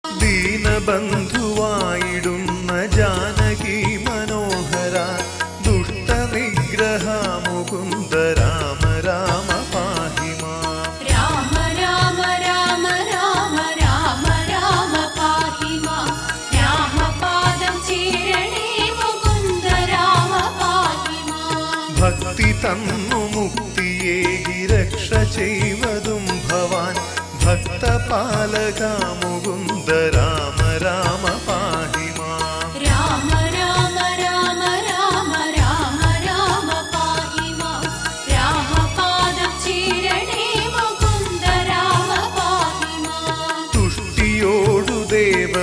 ദീനബന്ധുവായിടുന്ന ജാനകി മനോഹര ദുഷ്ടനിഗ്രഹ മുകുന്ദ രാമ രാമ പാഹി മാം. രാമ രാമ രാമ രാമ രാമ രാമ പാഹി മാം. രാമപാദം ചേരണേ മുകുന്ദ രാമ പാഹി മാം. ഭക്തി തന്നു മുക്തിയേകി രക്ഷ ചെയ്വതും ഭവാൻ ഭക്തപാലക മുകുന്ദ രാമ രാമ പാഹി മാം. രാമ രാമ രാമ രാമ രാമ രാമ പാഹി മാം. രാമപാദം ചേരണേ മുകുന്ദ രാമ പാഹി മാം. തുഷ്ടിയോടു ദേവ